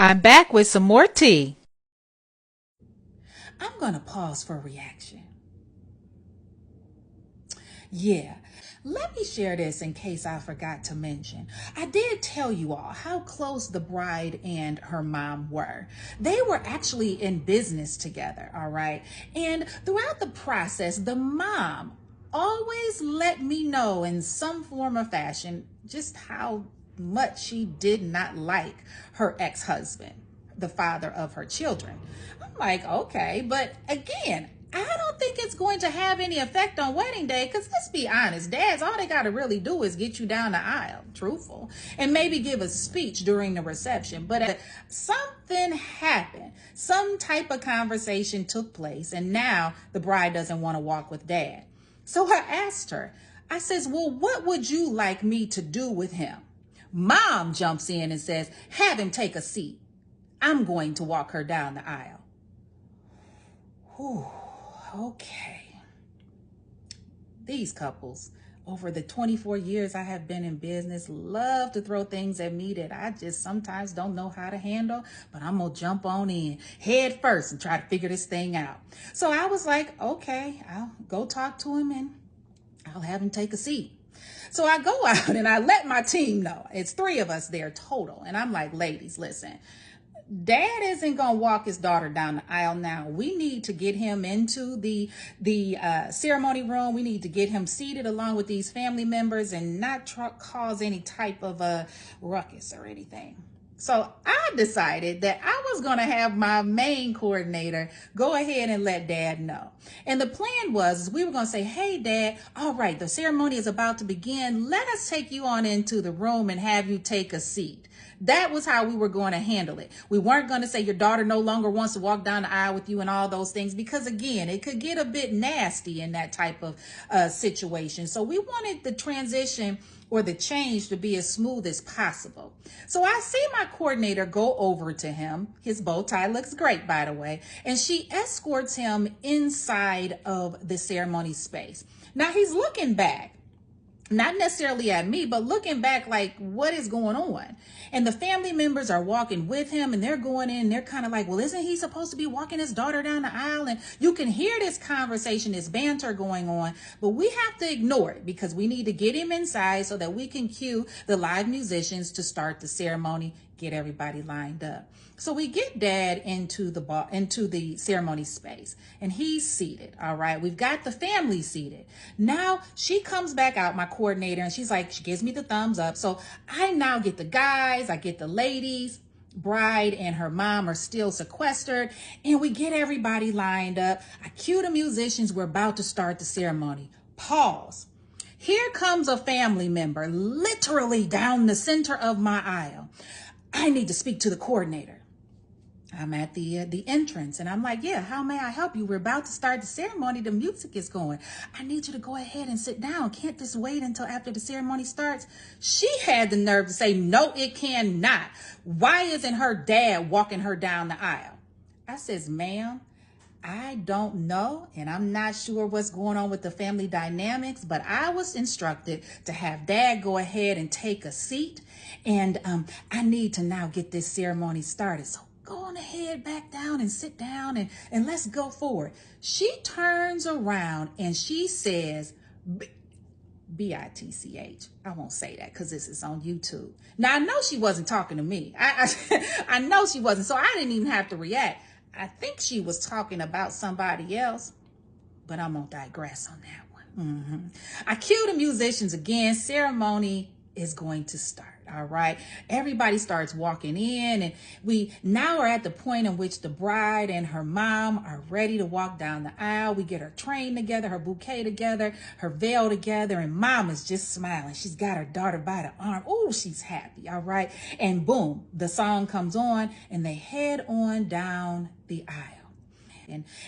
I'm back with some more tea. I'm going to pause for reaction. Yeah, let me share this in case I forgot to mention. I did tell you all how close the bride and her mom were. They were actually in business together, all right? And throughout the process, the mom always let me know in some form or fashion just how much she did not like her ex-husband, the father of her children. I'm like, okay, but again, I don't think it's going to have any effect on wedding day because let's be honest, dads, all they got to really do is get you down the aisle, truthful, and maybe give a speech during the reception. But something happened, some type of conversation took place, and now the bride doesn't want to walk with dad. So I asked her, I says, well, what would you like me to do with him? Mom jumps in and says, have him take a seat. I'm going to walk her down the aisle. Whew, okay. These couples, over the 24 years I have been in business, love to throw things at me that I just sometimes don't know how to handle, but I'm going to jump on in head first and try to figure this thing out. So I was like, okay, I'll go talk to him and I'll have him take a seat. So I go out and I let my team know. It's 3 of us there total. And I'm like, ladies, listen, dad isn't going to walk his daughter down the aisle now. We need to get him into the ceremony room. We need to get him seated along with these family members and not cause any type of a ruckus or anything. So I decided that I was going to have my main coordinator go ahead and let dad know. And the plan was we were going to say, hey, dad, all right, the ceremony is about to begin. Let us take you on into the room and have you take a seat. That was how we were going to handle it. We weren't going to say your daughter no longer wants to walk down the aisle with you and all those things, because again, it could get a bit nasty in that type of situation. So we wanted the transition or the change to be as smooth as possible. So I see my coordinator go over to him. His bow tie looks great, by the way. And she escorts him inside of the ceremony space. Now he's looking back, not necessarily at me, but looking back like, what is going on? And the family members are walking with him and they're going in, they're kind of like, well, isn't he supposed to be walking his daughter down the aisle? And you can hear this conversation, this banter going on, but we have to ignore it because we need to get him inside so that we can cue the live musicians to start the ceremony, get everybody lined up. So we get dad into the ceremony space and he's seated. All right. We've got the family seated. Now she comes back out, my coordinator, and she's like, she gives me the thumbs up. So I now get the guys, I get the ladies. Bride and her mom are still sequestered, and we get everybody lined up. I cue the musicians. We're about to start the ceremony. Pause. Here comes a family member literally down the center of my aisle. I need to speak to the coordinator. I'm at the entrance and I'm like, yeah, how may I help you? We're about to start the ceremony. The music is going. I need you to go ahead and sit down. Can't this wait until after the ceremony starts? She had the nerve to say, no, it cannot. Why isn't her dad walking her down the aisle? I says, ma'am, I don't know, and I'm not sure what's going on with the family dynamics, but I was instructed to have dad go ahead and take a seat, and I need to now get this ceremony started. So go on ahead, back down and sit down, and let's go forward. She turns around and she says, B-I-T-C-H. I won't say that because this is on YouTube. Now, I know she wasn't talking to me. I know she wasn't, so I didn't even have to react. I think she was talking about somebody else, but I'm going to digress on that one. I cue the musicians again. Ceremony is going to start. All right. Everybody starts walking in, and we now are at the point in which the bride and her mom are ready to walk down the aisle. We get her train together, her bouquet together, her veil together, and mom is just smiling. She's got her daughter by the arm. Oh, she's happy. All right. And boom, the song comes on and they head on down the aisle.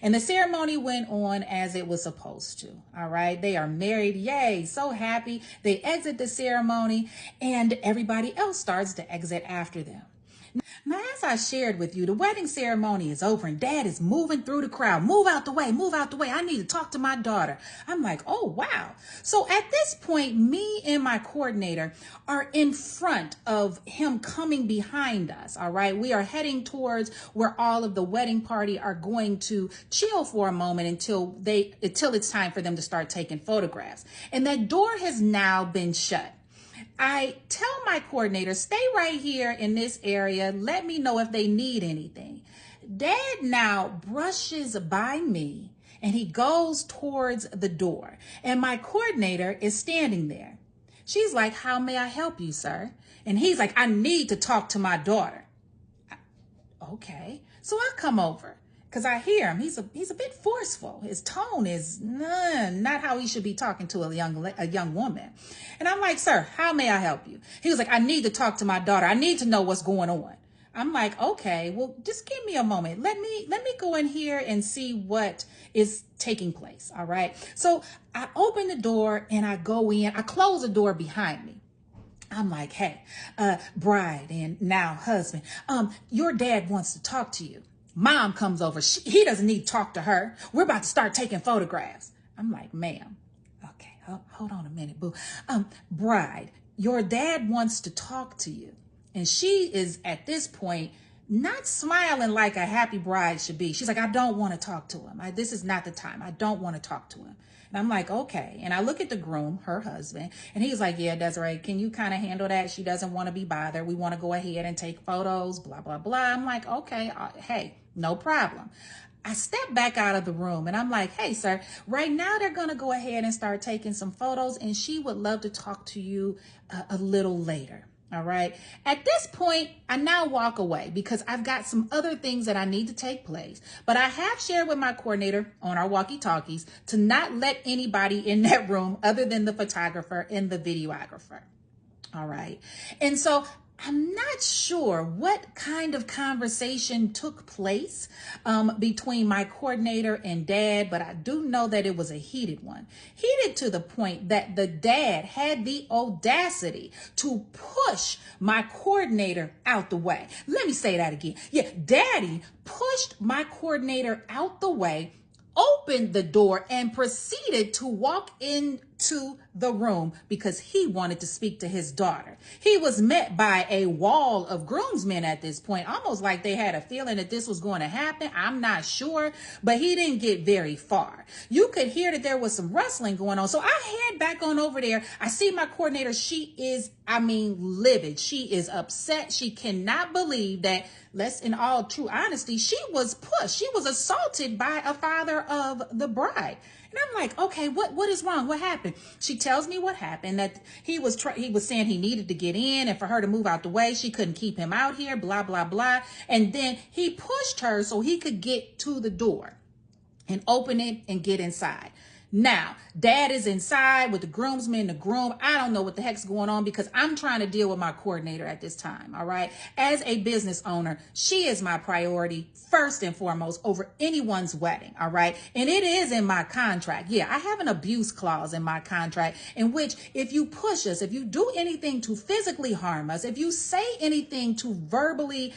And the ceremony went on as it was supposed to. All right. They are married. Yay. So happy. They exit the ceremony and everybody else starts to exit after them. Now, as I shared with you, the wedding ceremony is over and dad is moving through the crowd. Move out the way, move out the way. I need to talk to my daughter. I'm like, oh, wow. So at this point, me and my coordinator are in front of him coming behind us. All right. We are heading towards where all of the wedding party are going to chill for a moment until it's time for them to start taking photographs. And that door has now been shut. I tell my coordinator, stay right here in this area. Let me know if they need anything. Dad now brushes by me and he goes towards the door. And my coordinator is standing there. She's like, how may I help you, sir? And he's like, I need to talk to my daughter. Okay. So I come over. Because I hear him, he's a bit forceful. His tone is not how he should be talking to a young woman. And I'm like, sir, how may I help you? He was like, I need to talk to my daughter. I need to know what's going on. I'm like, okay, well, just give me a moment. Let me go in here and see what is taking place. All right. So I open the door and I go in. I close the door behind me. I'm like, hey, bride and now husband, your dad wants to talk to you. Mom comes over. He doesn't need to talk to her. We're about to start taking photographs. I'm like, ma'am, okay, hold on a minute, boo. Bride, your dad wants to talk to you. And she is at this point not smiling like a happy bride should be. She's like, I don't want to talk to him. This is not the time. I don't want to talk to him. And I'm like, okay. And I look at the groom, her husband, and he's like, yeah, Desiree, can you kind of handle that? She doesn't want to be bothered. We want to go ahead and take photos, blah, blah, blah. I'm like, okay, hey, no problem. I step back out of the room and I'm like, hey, sir, right now they're going to go ahead and start taking some photos and she would love to talk to you a little later. All right. At this point, I now walk away because I've got some other things that I need to take place. But I have shared with my coordinator on our walkie-talkies to not let anybody in that room other than the photographer and the videographer. All right. And so I'm not sure what kind of conversation took place between my coordinator and dad, but I do know that it was a heated one. Heated to the point that the dad had the audacity to push my coordinator out the way. Let me say that again. Yeah, daddy pushed my coordinator out the way, opened the door, and proceeded to walk into the room because he wanted to speak to his daughter. He was met by a wall of groomsmen at this point, almost like they had a feeling that this was going to happen. I'm not sure, but he didn't get very far. You could hear that there was some rustling going on. So I head back on over there. I see my coordinator. She is, livid. She is upset. She cannot believe that, in all true honesty, she was pushed. She was assaulted by a father of the bride. And I'm like, okay, what is wrong? What happened? She tells me what happened, that he was saying he needed to get in and for her to move out the way. She couldn't keep him out here, blah, blah, blah. And then he pushed her so he could get to the door and open it and get inside. Now, dad is inside with the groomsmen, the groom. I don't know what the heck's going on because I'm trying to deal with my coordinator at this time. All right. As a business owner, she is my priority first and foremost over anyone's wedding. All right. And it is in my contract. Yeah, I have an abuse clause in my contract in which if you push us, if you do anything to physically harm us, if you say anything to verbally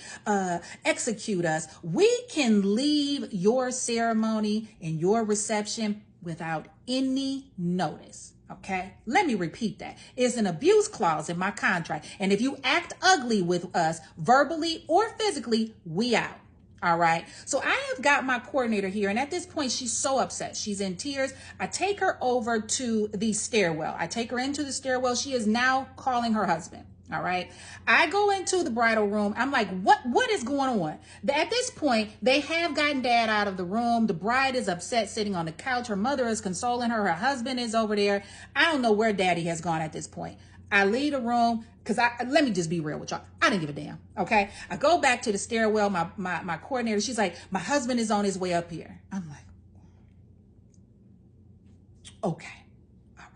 execute us, we can leave your ceremony and your reception without any notice. Okay, let me repeat that. It's an abuse clause in my contract. And if you act ugly with us verbally or physically, we out. All right. So I have got my coordinator here. And at this point, she's so upset. She's in tears. I take her over to the stairwell. I take her into the stairwell. She is now calling her husband. All right. I go into the bridal room. I'm like, what is going on? At this point, they have gotten dad out of the room. The bride is upset sitting on the couch. Her mother is consoling her. Her husband is over there. I don't know where daddy has gone at this point. I leave the room because let me just be real with y'all. I didn't give a damn. Okay. I go back to the stairwell. My coordinator, she's like, my husband is on his way up here. I'm like, okay. All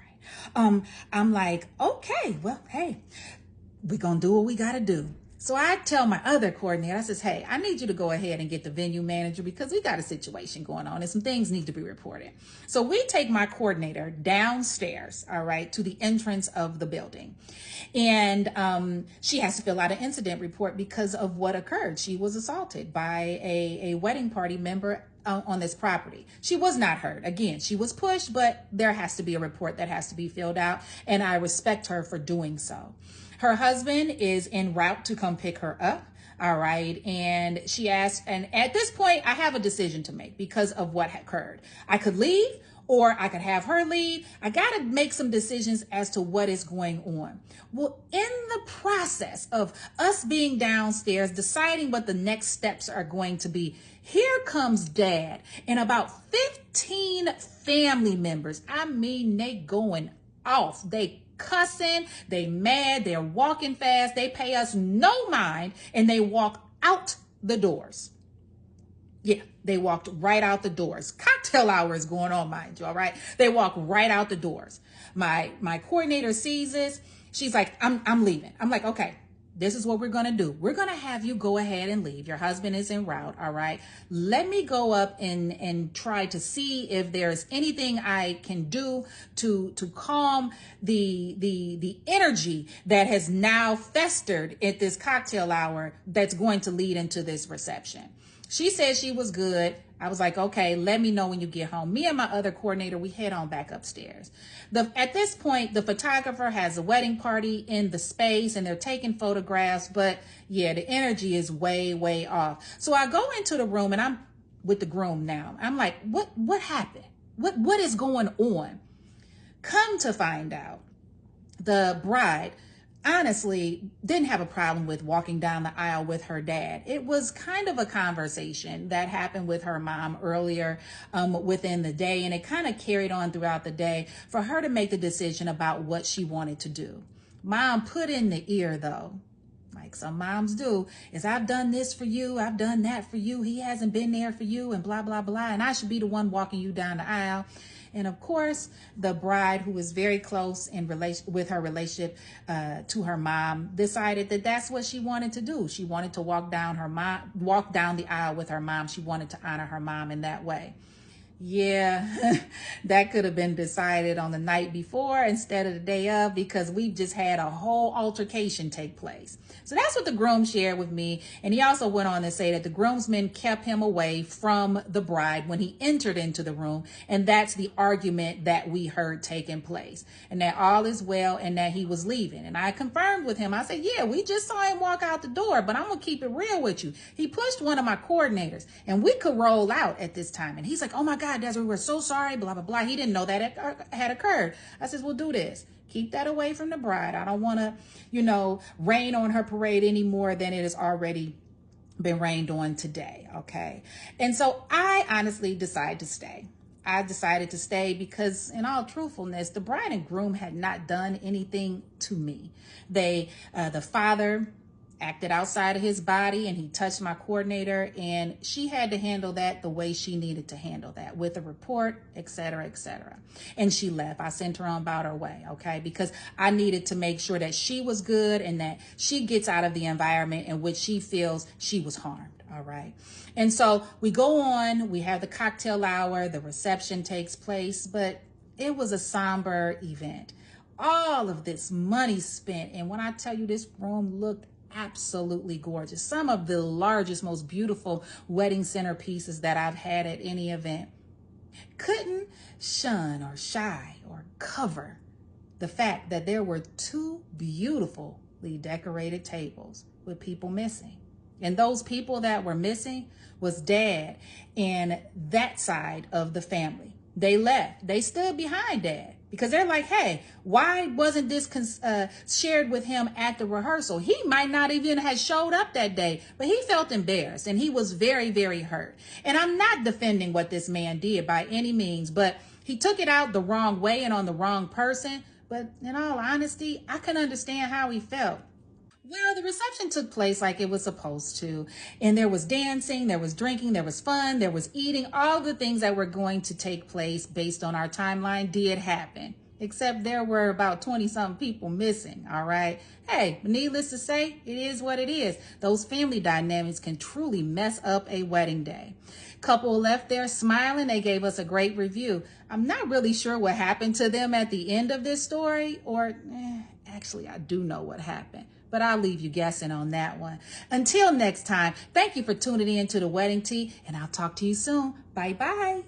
right. I'm like, okay, well, hey, we're going to do what we got to do. So I tell my other coordinator, I says, hey, I need you to go ahead and get the venue manager because we got a situation going on and some things need to be reported. So we take my coordinator downstairs, all right, to the entrance of the building. And she has to fill out an incident report because of what occurred. She was assaulted by a wedding party member on this property. She was not hurt. Again, she was pushed, but there has to be a report that has to be filled out, and I respect her for doing so. Her husband is en route to come pick her up. All right. And she asked, and at this point, I have a decision to make because of what occurred. I could leave or I could have her leave. I got to make some decisions as to what is going on. Well, in the process of us being downstairs, deciding what the next steps are going to be, here comes Dad and about 15 family members. I mean, they going off. They cussing, they mad, they're walking fast, they pay us no mind, and they walk out the doors. Yeah, they walked right out the doors. Cocktail hour is going on, mind you, all right? They walk right out the doors. My coordinator sees this. She's like, I'm leaving. I'm like, okay, this is what we're going to do. We're going to have you go ahead and leave. Your husband is en route, all right? Let me go up and try to see if there's anything I can do to calm the energy that has now festered at this cocktail hour that's going to lead into this reception. She said she was good. I was like, okay, let me know when you get home. Me and my other coordinator, we head on back upstairs. At this point, the photographer has a wedding party in the space and they're taking photographs, but yeah, the energy is way, way off. So I go into the room and I'm with the groom now. I'm like, what happened? What is going on? Come to find out, the bride honestly didn't have a problem with walking down the aisle with her dad. It was kind of a conversation that happened with her mom earlier within the day, and it kind of carried on throughout the day for her to make the decision about what she wanted to do. Mom put in the ear, though, like some moms do, is I've done this for you, I've done that for you, he hasn't been there for you, and blah, blah, blah, and I should be the one walking you down the aisle. And of course, the bride, who was very close in with her relationship to her mom, decided that that's what she wanted to do. She wanted to walk down the aisle with her mom. She wanted to honor her mom in that way. Yeah, that could have been decided on the night before instead of the day of, because we've just had a whole altercation take place. So that's what the groom shared with me. And he also went on to say that the groomsmen kept him away from the bride when he entered into the room. And that's the argument that we heard taking place, and that all is well and that he was leaving. And I confirmed with him. I said, yeah, we just saw him walk out the door, but I'm going to keep it real with you. He pushed one of my coordinators and we could roll out at this time. And he's like, oh my God, Desiree, we're so sorry, blah, blah, blah. He didn't know that it had occurred. I says, we'll do this. Keep that away from the bride. I don't want to, rain on her parade any more than it has already been rained on today. Okay. And so I honestly decided to stay. I decided to stay because, in all truthfulness, the bride and groom had not done anything to me. The father acted outside of his body and he touched my coordinator, and she had to handle that the way she needed to handle that, with a report, etc., etc. And she left. I sent her on about her way, okay, because I needed to make sure that she was good and that she gets out of the environment in which she feels she was harmed. All right. And so we go on, we have the cocktail hour, the reception takes place, but it was a somber event. All of this money spent, and when I tell you, this room looked absolutely gorgeous. Some of the largest, most beautiful wedding centerpieces that I've had at any event. Couldn't shun or shy or cover the fact that there were two beautifully decorated tables with people missing. And those people that were missing was Dad and that side of the family. They left. They stood behind Dad because they're like, hey, why wasn't this shared with him at the rehearsal? He might not even have showed up that day, but he felt embarrassed and he was very, very hurt. And I'm not defending what this man did by any means, but he took it out the wrong way and on the wrong person. But in all honesty, I can understand how he felt. Well, the reception took place like it was supposed to, and there was dancing, there was drinking, there was fun, there was eating. All the things that were going to take place based on our timeline did happen. except there were about 20-something people missing, all right? Hey, needless to say, it is what it is. Those family dynamics can truly mess up a wedding day. Couple left there smiling. They gave us a great review. I'm not really sure what happened to them at the end of this story, or actually, I do know what happened, but I'll leave you guessing on that one. Until next time, thank you for tuning in to The Wedding Tea, and I'll talk to you soon. Bye-bye.